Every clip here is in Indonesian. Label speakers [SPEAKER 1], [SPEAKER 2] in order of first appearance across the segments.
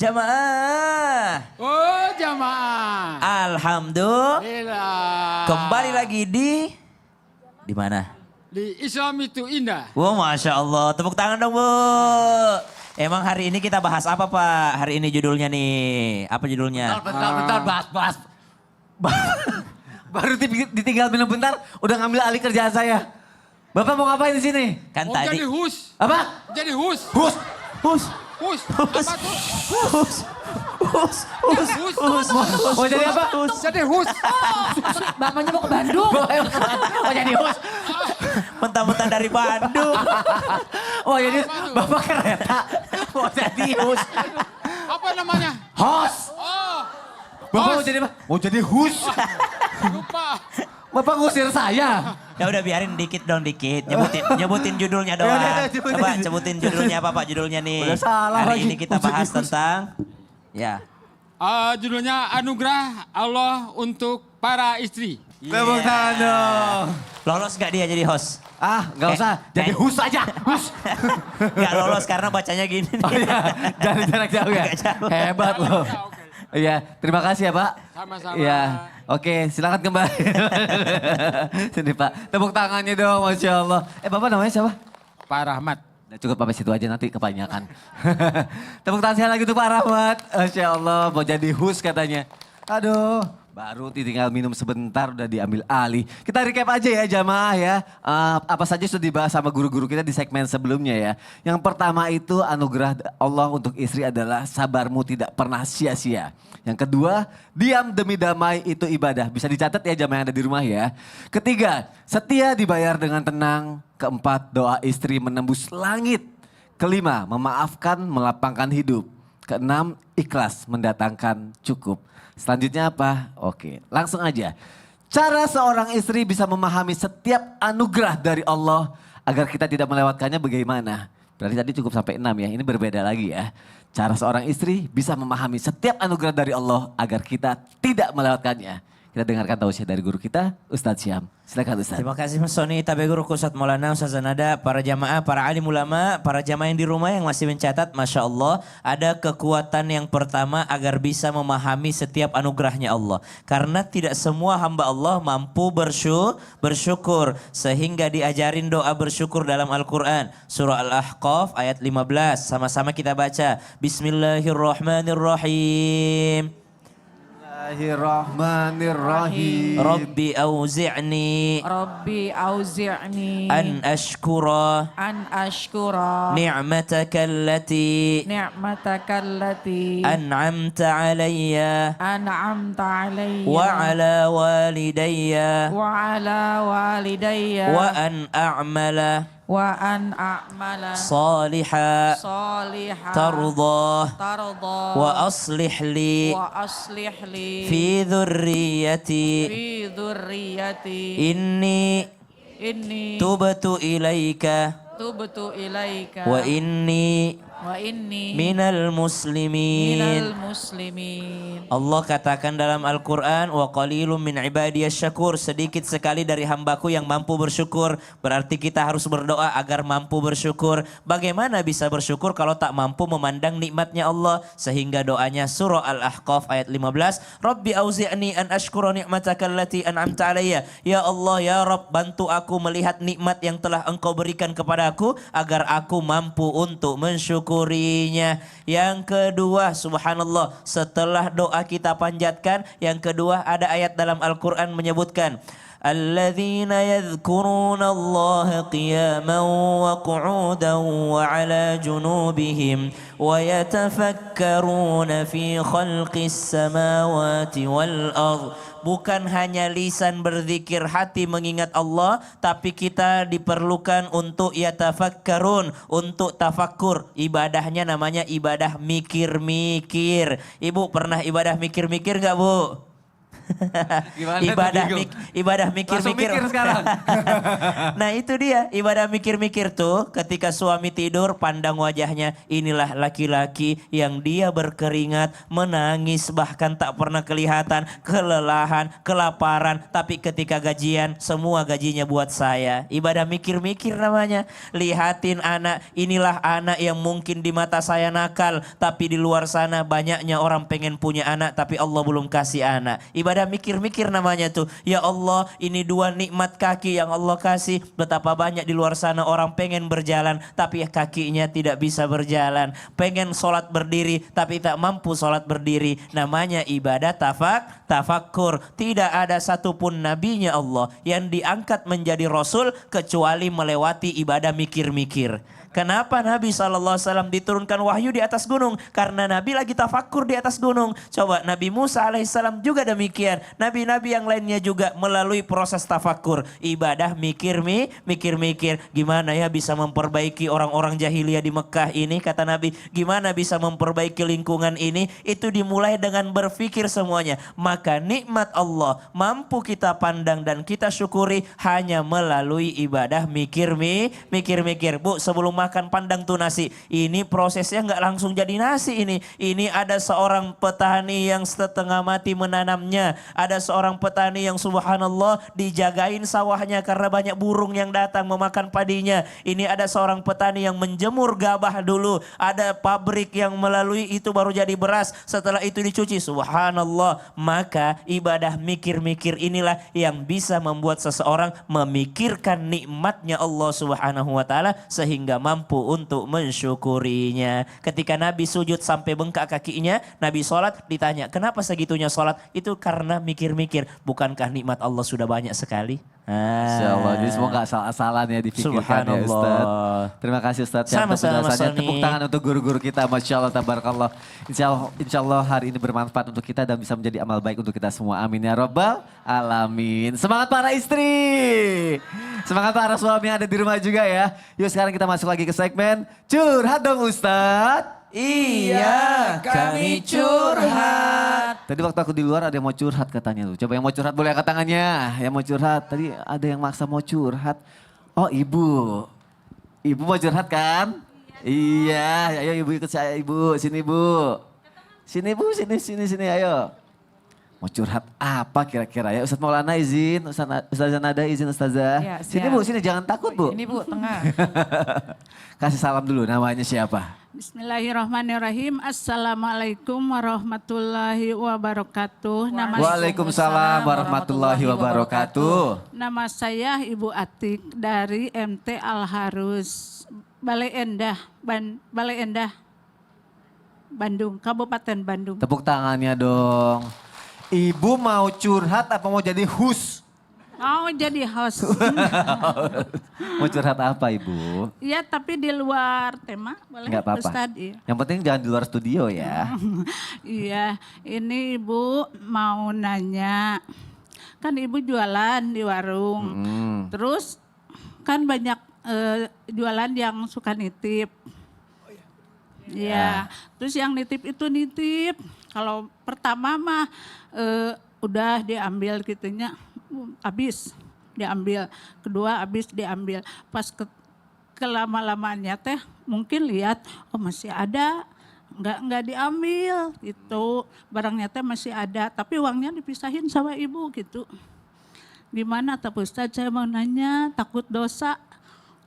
[SPEAKER 1] Jamaah.
[SPEAKER 2] Oh jamaah.
[SPEAKER 1] Alhamdulillah. Kembali lagi di mana?
[SPEAKER 2] Di Islam itu indah.
[SPEAKER 1] Wow, Masya Allah. Tepuk tangan dong, Bu. Emang hari ini kita bahas apa, Pak? Hari ini judulnya nih. Apa judulnya?
[SPEAKER 3] Bentar, bahas. Baru ditinggal minum bentar, udah ngambil alih kerjaan saya. Bapak mau ngapain di sini?
[SPEAKER 1] Kan
[SPEAKER 2] Mau
[SPEAKER 1] tadi.
[SPEAKER 2] jadi hus.
[SPEAKER 3] Apa?
[SPEAKER 2] Jadi hus.
[SPEAKER 3] Hus.
[SPEAKER 2] Hus. Apa tuh?
[SPEAKER 1] Hus.
[SPEAKER 3] Mau jadi apa?
[SPEAKER 2] Jadi hus.
[SPEAKER 4] Bapaknya mau ke Bandung.
[SPEAKER 3] Mau jadi hus.
[SPEAKER 1] Mentang-mentang dari Bandung.
[SPEAKER 3] Oh jadi bapak kereta. Mau jadi hus.
[SPEAKER 2] Apa namanya?
[SPEAKER 3] Hos.
[SPEAKER 2] Oh.
[SPEAKER 3] Bapak
[SPEAKER 2] Hos.
[SPEAKER 3] mau jadi apa? Mau jadi hus.
[SPEAKER 2] Lupa.
[SPEAKER 3] Bapak ngusir saya.
[SPEAKER 1] Ya udah biarin dikit dong, dikit. Nyebutin judulnya
[SPEAKER 3] Ya
[SPEAKER 1] doang.
[SPEAKER 3] udah, sebutin.
[SPEAKER 1] Coba sebutin judulnya apa, Pak? Judulnya nih.
[SPEAKER 3] Udah salah
[SPEAKER 1] Hari
[SPEAKER 3] lagi.
[SPEAKER 1] ini kita bahas tentang
[SPEAKER 2] Judulnya Anugerah Allah untuk para istri.
[SPEAKER 3] Tepuk tangan dong.
[SPEAKER 1] Lolos gak dia jadi host?
[SPEAKER 3] Nggak usah. Jadi hus aja. Hus.
[SPEAKER 1] Gak lolos karena bacanya gini.
[SPEAKER 3] Oh iya, jangan jarak jauh ya.
[SPEAKER 1] Agak jauh.
[SPEAKER 3] Hebat loh.
[SPEAKER 2] Oke.
[SPEAKER 3] Iya, terima kasih ya Pak.
[SPEAKER 2] Sama-sama.
[SPEAKER 3] Iya, oke silakan kembali. Sini Pak, tepuk tangannya dong Masya Allah. Bapak namanya siapa?
[SPEAKER 2] Pak Rahmat.
[SPEAKER 3] Nah, cukup sampai situ aja nanti kebanyakan. Tepuk tangan sekali lagi tuh Pak Rahmat. Masya Allah, mau jadi hus katanya. Aduh, baru tinggal minum sebentar udah diambil alih. Kita recap aja ya jamaah ya. Apa saja sudah dibahas sama guru-guru kita di segmen sebelumnya ya. Yang pertama itu anugerah Allah untuk istri adalah sabarmu tidak pernah sia-sia. Yang kedua, diam demi damai itu ibadah. Bisa dicatat ya jamaah yang ada di rumah ya. Ketiga, setia dibayar dengan tenang. Keempat, doa istri menembus langit. Kelima, memaafkan melapangkan hidup. Keenam, ikhlas mendatangkan cukup. Selanjutnya apa? Oke, langsung aja. Cara seorang istri bisa memahami setiap anugerah dari Allah agar kita tidak melewatkannya bagaimana? Berarti tadi cukup sampai 6 ya, ini berbeda lagi ya. Cara seorang istri bisa memahami setiap anugerah dari Allah agar kita tidak melewatkannya. Kita dengarkan tausiah dari guru kita, Ustadz Syam. Silakan Ustadz.
[SPEAKER 1] Terima kasih Mas Soni, Tabe Guru Kusat Maulana, Ustaz Zanada, para jamaah, para alim ulama, para jamaah yang di rumah yang masih mencatat, Masya Allah. Ada kekuatan yang pertama agar bisa memahami setiap anugerahnya Allah. Karena tidak semua hamba Allah mampu bersyukur. Sehingga diajarin doa bersyukur dalam Al-Quran. Surah Al-Ahqaf ayat 15. Sama-sama kita baca. Bismillahirrahmanirrahim.
[SPEAKER 3] Bismillahirrahmanirrahim.
[SPEAKER 1] Rabbi auzi'ni
[SPEAKER 4] an ashkura
[SPEAKER 1] ni'mataka allati
[SPEAKER 4] ni'matakallati
[SPEAKER 1] an'amta alayya
[SPEAKER 4] an'amta alayya
[SPEAKER 1] wa ala walidayya
[SPEAKER 4] wa ala walidayya
[SPEAKER 1] wa an a'mala
[SPEAKER 4] salihan
[SPEAKER 1] tardah wa aslih li fi dhurriyyati inni tubtu ilaika wa inni minal muslimin. Allah katakan dalam Al-Quran, wa qalilum min ibadiyas syakur. Sedikit sekali dari hambaku yang mampu bersyukur. Berarti kita harus berdoa agar mampu bersyukur. Bagaimana bisa bersyukur kalau tak mampu memandang nikmatnya Allah? Sehingga doanya surah Al-Ahqaf ayat 15. Rabbi auzi'ni an ashkura ni'mataka allati an'amta alayya. Ya Allah, ya Rabb, bantu aku melihat nikmat yang telah engkau berikan kepadaku agar aku mampu untuk mensyukurinya. Yang kedua, subhanallah, setelah doa kita panjatkan, yang kedua ada ayat dalam Al-Quran menyebutkan alladzina yadhkuruna Allah qiyaman wa qu'udan wa ala junubihim wa yatafakkaruna fi khalqis samawati wal ardh. Bukan hanya lisan berzikir, hati mengingat Allah, tapi kita diperlukan untuk yatafakkarun, untuk tafakkur. Ibadahnya namanya ibadah mikir-mikir. Ibu pernah ibadah mikir-mikir gak Bu?
[SPEAKER 3] Gimana tuh,
[SPEAKER 1] ibadah
[SPEAKER 3] Diego?
[SPEAKER 1] ibadah
[SPEAKER 3] Langsung
[SPEAKER 1] mikir-mikir.
[SPEAKER 3] mikir sekarang.
[SPEAKER 1] Nah itu dia ibadah mikir-mikir tuh ketika suami tidur pandang wajahnya, inilah laki-laki yang dia berkeringat, menangis bahkan tak pernah kelihatan, kelelahan, kelaparan, tapi ketika gajian semua gajinya buat saya. Ibadah mikir-mikir namanya. Lihatin anak, inilah anak yang mungkin di mata saya nakal, tapi di luar sana banyaknya orang pengen punya anak tapi Allah belum kasih anak. Ibadah mikir-mikir namanya tuh. Ya Allah, ini dua nikmat kaki yang Allah kasih. Betapa banyak di luar sana orang pengen berjalan tapi kakinya tidak bisa berjalan. Pengen sholat berdiri tapi tak mampu sholat berdiri. Namanya ibadah tafakkur. Tidak ada satupun nabinya Allah yang diangkat menjadi rasul kecuali melewati ibadah mikir-mikir. Kenapa Nabi SAW diturunkan wahyu di atas gunung? Karena Nabi lagi tafakkur di atas gunung. Coba Nabi Musa alaihissalam juga demikian. Nabi-nabi yang lainnya juga melalui proses tafakkur. Ibadah mikir-mikir. Gimana ya bisa memperbaiki orang-orang jahiliyah di Mekah ini? Kata Nabi, gimana bisa memperbaiki lingkungan ini? Itu dimulai dengan berpikir semuanya. Maka nikmat Allah mampu kita pandang dan kita syukuri hanya melalui ibadah mikir-mikir. Bu, sebelum makan pandang tuh nasi. Ini prosesnya nggak langsung jadi nasi ini. Ini ada seorang petani yang setengah mati menanamnya. Ada seorang petani yang subhanallah dijagain sawahnya karena banyak burung yang datang memakan padinya. Ini ada seorang petani yang menjemur gabah dulu. Ada pabrik yang melalui itu baru jadi beras. Setelah itu dicuci. Subhanallah. Maka ibadah mikir-mikir inilah yang bisa membuat seseorang memikirkan nikmatnya Allah Subhanahu wa taala sehingga mampu untuk mensyukurinya. Ketika Nabi sujud sampai bengkak kakinya, Nabi sholat ditanya, kenapa segitunya sholat? Itu karena mikir-mikir, bukankah nikmat Allah sudah banyak sekali?
[SPEAKER 3] Insya Allah, jadi semoga asal-asalan ya dipikirkan ya Ustaz. Terima kasih Ustaz.
[SPEAKER 1] Sama-sama,
[SPEAKER 3] Tepuk tangan untuk guru-guru kita, Masya Allah, tabarakallah. Insya Allah hari ini bermanfaat untuk kita dan bisa menjadi amal baik untuk kita semua. Amin ya Rabbal Alamin. Semangat para istri. Semangat para suami yang ada di rumah juga ya. Yuk sekarang kita masuk lagi ke segmen Curhat dong Ustaz.
[SPEAKER 1] Iya, kami curhat.
[SPEAKER 3] Tadi waktu aku di luar ada yang mau curhat katanya tuh. Coba yang mau curhat boleh angkat tangannya. Yang mau curhat. Tadi ada yang maksa mau curhat. Oh ibu. Ibu mau curhat kan? Iya. Ayo ibu ikut saya ibu. Sini bu. Sini bu, sini ayo. Mau curhat apa kira-kira ya? Ustaz Maulana izin, Ustazah Nada izin Ustazah.
[SPEAKER 4] Ya,
[SPEAKER 3] sini bu, sini jangan takut bu.
[SPEAKER 4] Ini Bu, tengah.
[SPEAKER 3] Kasih salam dulu, namanya siapa?
[SPEAKER 5] Bismillahirrahmanirrahim. Assalamualaikum warahmatullahi wabarakatuh.
[SPEAKER 3] Waalaikumsalam warahmatullahi wabarakatuh.
[SPEAKER 5] Nama saya Ibu Atik dari MT Al Harus, Balai Endah, Bandung, Kabupaten Bandung.
[SPEAKER 3] Tepuk tangannya dong. Ibu mau curhat apa mau jadi host?
[SPEAKER 5] Oh, jadi host.
[SPEAKER 3] Mau curhat apa ibu?
[SPEAKER 5] Ya, tapi di luar tema, boleh?
[SPEAKER 3] Enggak apa-apa.
[SPEAKER 5] Ustadz? Iya.
[SPEAKER 3] Yang penting jangan di luar studio ya.
[SPEAKER 5] Iya, ini Ibu mau nanya. Kan Ibu jualan di warung. Terus kan banyak jualan yang suka nitip. Iya, terus yang nitip itu nitip. Kalau pertama mah udah diambil gitunya, habis diambil. Kedua habis diambil. Pas kelama-lamaannya teh mungkin lihat, oh masih ada, nggak diambil gitu. Barangnya teh masih ada, tapi uangnya dipisahin sama ibu gitu. Gimana Pak Ustadz, saya mau nanya, takut dosa.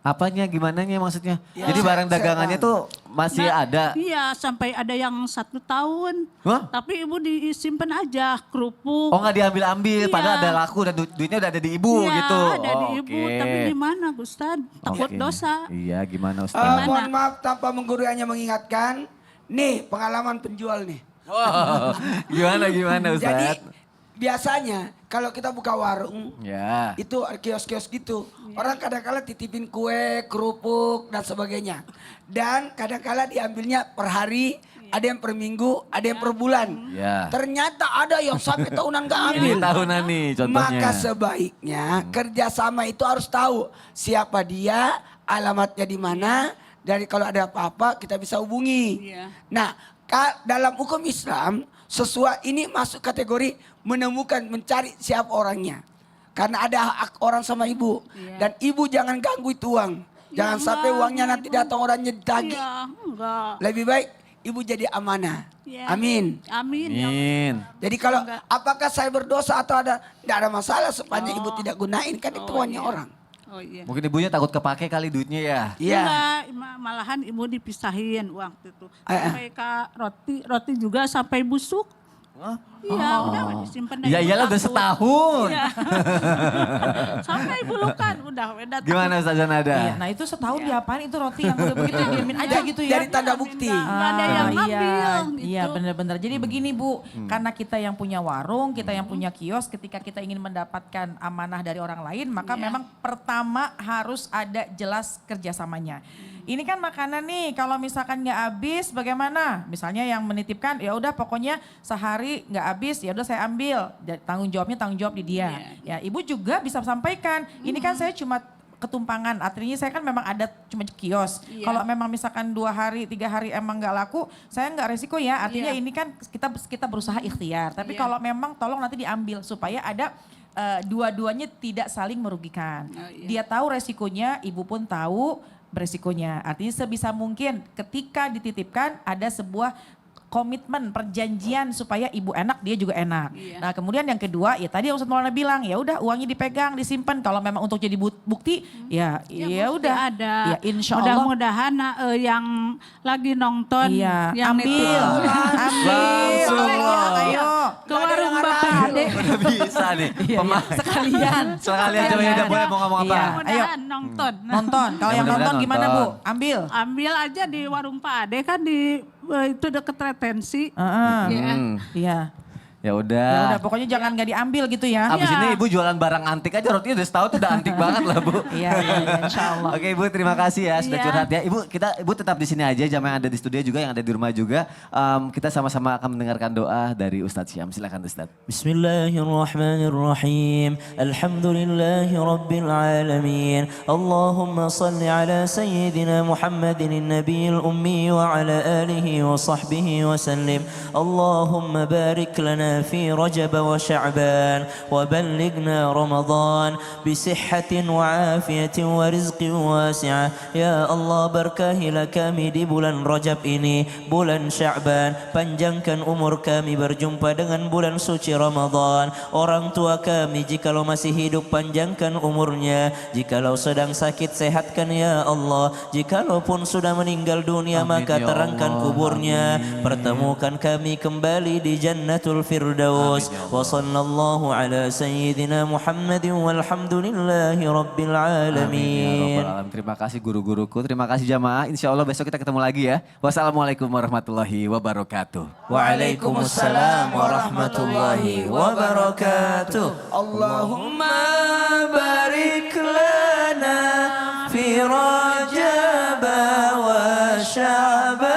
[SPEAKER 3] Apanya gimananya maksudnya? Ya, jadi barang dagangannya tuh masih ada?
[SPEAKER 5] Iya, sampai ada yang 1 tahun.
[SPEAKER 3] Hah?
[SPEAKER 5] Tapi ibu disimpan aja, kerupuk.
[SPEAKER 3] Oh nggak diambil-ambil,
[SPEAKER 5] Iya.
[SPEAKER 3] padahal ada laku dan duitnya udah ada di ibu
[SPEAKER 5] Iya,
[SPEAKER 3] gitu.
[SPEAKER 5] ada di ibu, tapi gimana Ustad? Takut
[SPEAKER 3] Oke.
[SPEAKER 5] dosa.
[SPEAKER 3] Iya gimana Ustaz?
[SPEAKER 5] Gimana?
[SPEAKER 6] Mohon maaf tanpa menggurui hanya mengingatkan. Nih pengalaman penjual nih.
[SPEAKER 3] Wow, gimana Ustaz?
[SPEAKER 6] Jadi biasanya kalau kita buka warung
[SPEAKER 3] Ya.
[SPEAKER 6] itu kios-kios gitu. Orang kadang-kala titipin kue, kerupuk dan sebagainya. Dan kadang-kala diambilnya per hari, ada yang per minggu, ada yang per bulan.
[SPEAKER 3] Ya.
[SPEAKER 6] Ternyata ada yang sampai tahunan gak
[SPEAKER 3] Ini
[SPEAKER 6] ambil.
[SPEAKER 3] tahunan nih contohnya.
[SPEAKER 6] Maka sebaiknya kerjasama itu harus tahu siapa dia, alamatnya di mana. Dari kalau ada apa-apa kita bisa hubungi.
[SPEAKER 5] Iya.
[SPEAKER 6] Nah dalam hukum Islam, sesuai ini masuk kategori menemukan, mencari siapa orangnya. Karena ada hak orang sama ibu. Dan ibu jangan ganggu itu uang. Jangan sampai uangnya nanti datang orangnya ditagih.
[SPEAKER 5] Iya, enggak.
[SPEAKER 6] Lebih baik ibu jadi amanah.
[SPEAKER 5] Iya.
[SPEAKER 6] Amin.
[SPEAKER 5] Amin. Ya.
[SPEAKER 3] Amin.
[SPEAKER 6] Jadi kalau apakah saya berdosa atau tidak ada masalah sepanjang ibu tidak gunain, kan itu uangnya orang.
[SPEAKER 5] Oh iya.
[SPEAKER 3] Mungkin ibunya takut kepake kali duitnya ya.
[SPEAKER 6] Iya.
[SPEAKER 5] Enggak, malahan ibu dipisahin uang itu. Sampai roti juga sampai busuk. Iya, udah disimpan dari
[SPEAKER 3] Ya iyalah udah
[SPEAKER 5] takut.
[SPEAKER 3] setahun.
[SPEAKER 5] Iya. Sampai bulukan udah
[SPEAKER 3] Gimana Ustazah Nada?
[SPEAKER 4] Iya, nah itu setahun diapain itu roti yang udah begitu diamin aja gitu ya.
[SPEAKER 6] Dari tanda bukti.
[SPEAKER 5] Nggak ada yang ngambil
[SPEAKER 4] iya,
[SPEAKER 5] gitu.
[SPEAKER 4] iya benar-benar. Jadi begini Bu, karena kita yang punya warung, kita yang punya kios, ketika kita ingin mendapatkan amanah dari orang lain, maka memang pertama harus ada jelas kerjasamanya. Ini kan makanan nih, kalau misalkan nggak habis bagaimana? Misalnya yang menitipkan, ya udah pokoknya sehari nggak habis, ya udah saya ambil. Tanggung jawab di dia. Ya ibu juga bisa sampaikan, ini kan saya cuma ketumpangan, artinya saya kan memang ada cuma kios. Kalau memang misalkan 2 hari, 3 hari emang nggak laku, saya nggak resiko ya. Artinya ini kan kita berusaha ikhtiar. Tapi kalau memang tolong nanti diambil supaya ada dua-duanya tidak saling merugikan. Dia tahu resikonya, ibu pun tahu beresikonya. Artinya sebisa mungkin ketika dititipkan ada sebuah komitmen, perjanjian supaya ibu enak, dia juga enak. Nah kemudian yang kedua, ya tadi yang Ustaz Maulana bilang, ya udah uangnya dipegang, disimpan. Kalau memang untuk jadi bukti, ya udah.
[SPEAKER 5] Ada.
[SPEAKER 4] Ya insya Allah.
[SPEAKER 5] Mudah-mudahan yang lagi nonton,
[SPEAKER 4] Iya,
[SPEAKER 5] yang
[SPEAKER 4] ambil.
[SPEAKER 3] Langsung loh.
[SPEAKER 4] Ayo.
[SPEAKER 5] ke warung Bapak Ade.
[SPEAKER 3] Udah bisa nih.
[SPEAKER 4] Sekalian.
[SPEAKER 3] Sekalian coba udah boleh mau ngomong apa?
[SPEAKER 4] Iya. Ayo.
[SPEAKER 5] Mudah-mudahan nonton.
[SPEAKER 4] Nonton. Kalau yang
[SPEAKER 3] Mudah-mudahan
[SPEAKER 4] nonton gimana Bu?
[SPEAKER 3] nonton.
[SPEAKER 4] Ambil.
[SPEAKER 5] Ambil aja di warung Pak Ade kan di itu deket retensi.
[SPEAKER 4] Iya. Iya.
[SPEAKER 3] Ya
[SPEAKER 4] Ya
[SPEAKER 3] udah.
[SPEAKER 4] udah pokoknya jangan nggak diambil gitu ya.
[SPEAKER 3] Abis ini ibu jualan barang antik aja, rotinya udah setahun tuh udah antik banget lah Bu.
[SPEAKER 4] Iya, insya Allah.
[SPEAKER 3] Oke Ibu, terima kasih ya sudah
[SPEAKER 5] Iya.
[SPEAKER 3] curhat ya. Ibu tetap di sini aja, jamaah yang ada di studio juga, yang ada di rumah juga. Kita sama-sama akan mendengarkan doa dari Ustadz Syam. Silakan Ustadz.
[SPEAKER 1] Bismillahirrahmanirrahim. Alhamdulillahi Rabbil Alamin. Allahumma salli ala Sayyidina Muhammadin Nabiyil Ummi wa ala alihi wa sahbihi wa sallim. Allahumma barik lana في رجب وشعبان وبلغنا رمضان بصحة وعافية ورزق واسعة يا الله berkahilah kami di bulan Rajab ini, bulan Sya'ban, panjangkan umur kami berjumpa dengan bulan suci Ramadan. Orang tua kami jikalau masih hidup panjangkan umurnya, jikalau sedang sakit sehatkan ya Allah, jikalau pun sudah meninggal dunia maka terangkan kuburnya, pertemukan kami kembali di Jannatul Firdaus. Wa sallallahu ala sayyidina Muhammadin walhamdulillahi rabbil alamin.
[SPEAKER 3] Ya Rabbal Alamin. Terima kasih guru-guruku, terima kasih jamaah. Insya Allah besok kita ketemu lagi ya. Wassalamualaikum warahmatullahi wabarakatuh.
[SPEAKER 1] Waalaikumsalam warahmatullahi wabarakatuh. Allahumma barik lana fi Rajab wa Sya'ban